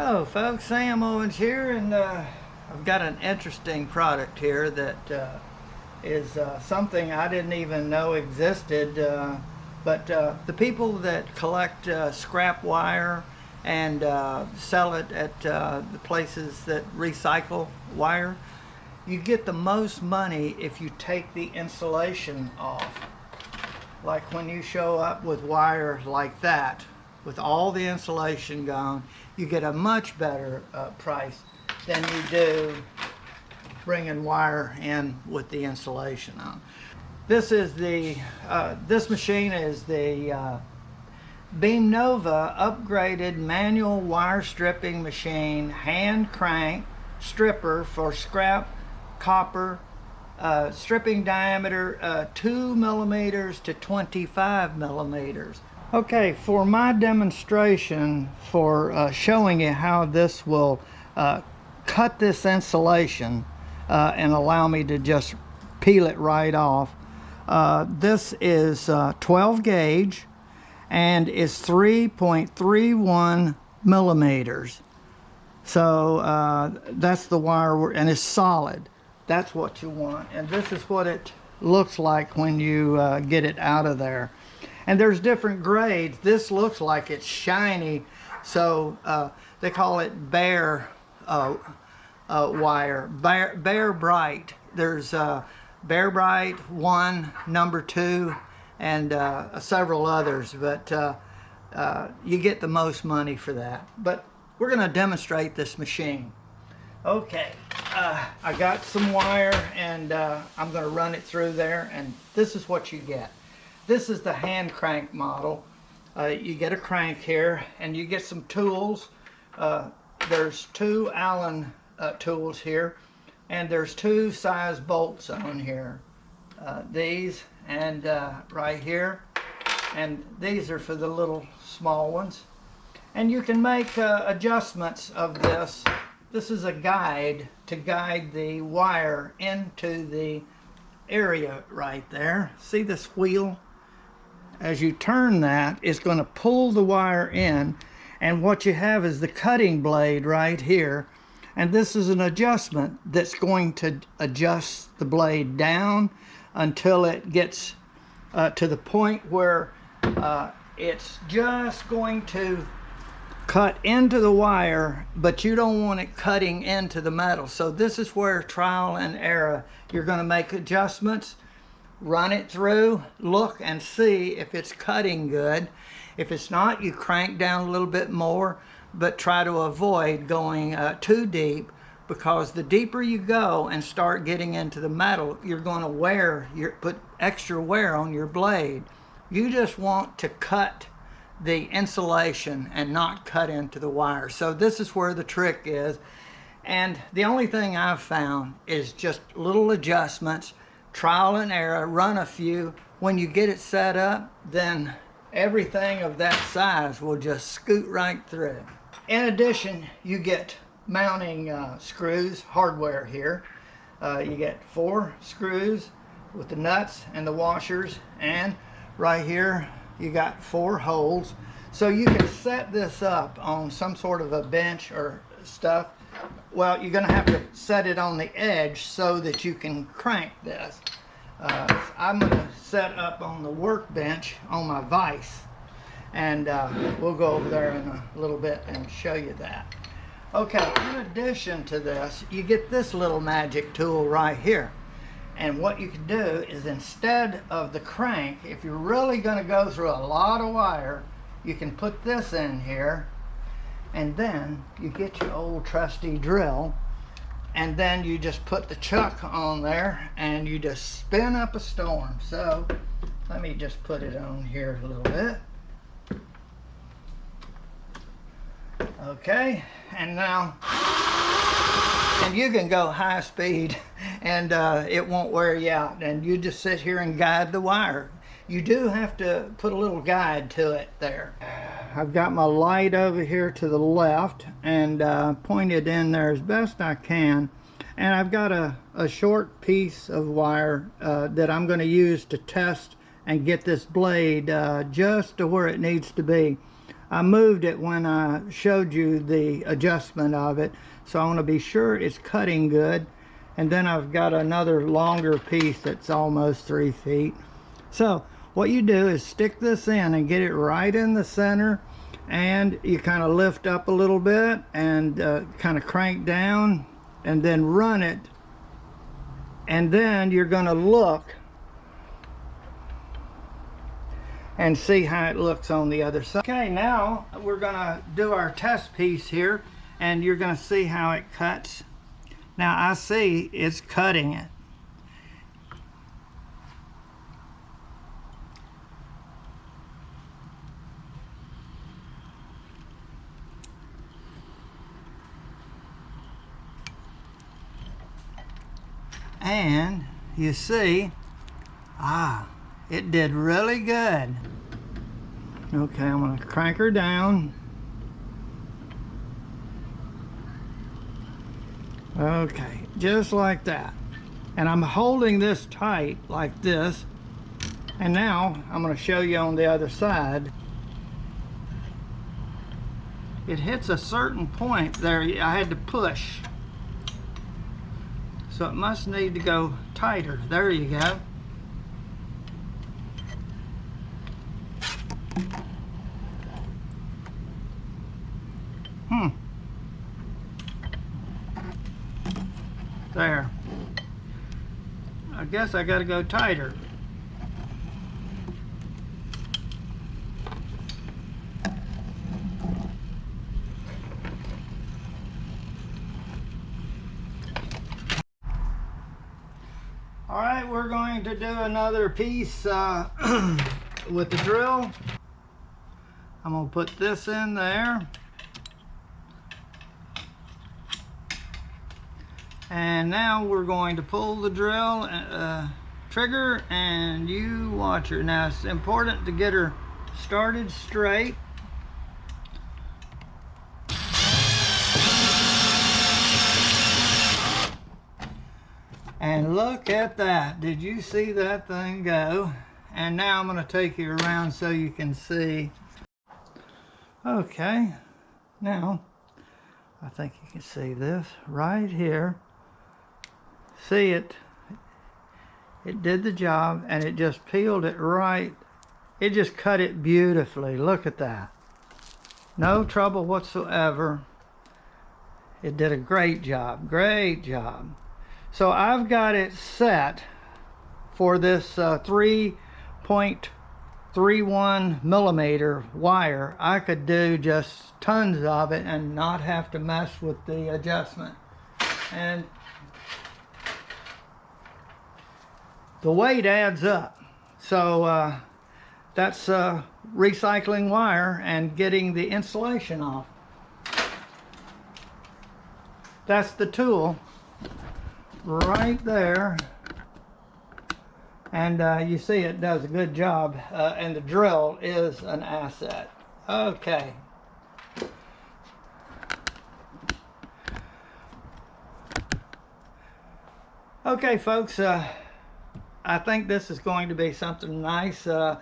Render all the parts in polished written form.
Hello folks, Sam Owens here, and I've got an interesting product here that is something I didn't even know existed, but the people that collect scrap wire and sell it at the places that recycle wire, you get the most money if you take the insulation off. Like when you show up with wire like that, with all the insulation gone, you get a much better price than you do bringing wire in with the insulation on. This is the this machine is the Beamnova upgraded manual wire stripping machine, hand crank stripper for scrap copper, stripping diameter 2 millimeters to 25 millimeters. Okay, for my demonstration for showing you how this will cut this insulation and allow me to just peel it right off, this is 12 gauge and is 3.31 millimeters. So that's the wire, and it's solid. That's what you want, and this is what it looks like when you get it out of there. And there's different grades. This looks like it's shiny, so they call it bare wire, bare bright. There's bare bright 1, number 2, and several others, but you get the most money for that. But we're going to demonstrate this machine. Okay, I got some wire, and I'm going to run it through there, and this is what you get. This is the hand crank model. You get a crank here, and you get some tools. There's 2 Allen tools here, and there's 2 size bolts on here. These and right here, and these are for the little small ones. And you can make adjustments of this. This is a guide to guide the wire into the area right there. See this wheel? As you turn that, it's going to pull the wire in, and what you have is the cutting blade right here, and this is an adjustment that's going to adjust the blade down until it gets to the point where it's just going to cut into the wire, but you don't want it cutting into the metal. So this is where trial and error, you're going to make adjustments, run it through, look and see if it's cutting good. If it's not, you crank down a little bit more, but try to avoid going too deep, because the deeper you go and start getting into the metal, you're going to put extra wear on your blade. You just want to cut the insulation and not cut into the wire. So this is where the trick is, and the only thing I've found is just little adjustments, trial and error, run a few. When you get it set up, then everything of that size will just scoot right through. In addition, you get mounting screws, hardware here. You get 4 screws with the nuts and the washers, and right here you got 4 holes. So you can set this up on some sort of a bench or stuff. Well, you're going to have to set it on the edge so that you can crank this. I'm going to set up on the workbench on my vise, and we'll go over there in a little bit and show you that. Okay, in addition to this, you get this little magic tool right here. And what you can do is, instead of the crank, if you're really going to go through a lot of wire, you can put this in here, and then you get your old trusty drill, and then you just put the chuck on there and you just spin up a storm. So let me just put it on here a little bit. Okay, and now, and you can go high speed and it won't wear you out, and you just sit here and guide the wire. You do have to put a little guide to it there. I've got my light over here to the left and pointed in there as best I can, and I've got a short piece of wire that I'm going to use to test and get this blade just to where it needs to be. I moved it when I showed you the adjustment of it, so I want to be sure it's cutting good. And then I've got another longer piece that's almost 3 feet. So what you do is stick this in and get it right in the center, and you kind of lift up a little bit and kind of crank down and then run it, and then you're going to look and see how it looks on the other side. Okay, now we're going to do our test piece here, and you're going to see how it cuts. Now I see it's cutting it. And you see, it did really good. Okay, I'm going to crank her down. Okay, just like that. And I'm holding this tight like this. And now I'm going to show you on the other side. It hits a certain point there. I had to push. So it must need to go tighter. There you go. There. I guess I gotta go tighter. Alright, we're going to do another piece with the drill. I'm going to put this in there. And now we're going to pull the drill trigger, and you watch her. Now it's important to get her started straight. And look at that. Did you see that thing go? And now I'm going to take you around so you can see. Okay, now I think you can see this right here. See it? It did the job, and it just peeled it right. It just cut it beautifully. Look at that. No trouble whatsoever. It did a great job. Great job. So I've got it set for this 3.31 millimeter wire. I could do just tons of it and not have to mess with the adjustment. And the weight adds up. So that's recycling wire and getting the insulation off. That's the tool right there. And you see it does a good job, and the drill is an asset. Okay. Okay, folks, I think this is going to be something nice. I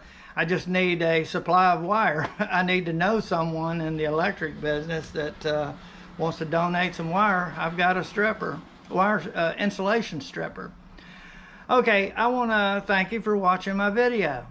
just need a supply of wire. I need to know someone in the electric business that wants to donate some wire. I've got a stripper, wire insulation stripper. Okay, I want to thank you for watching my video.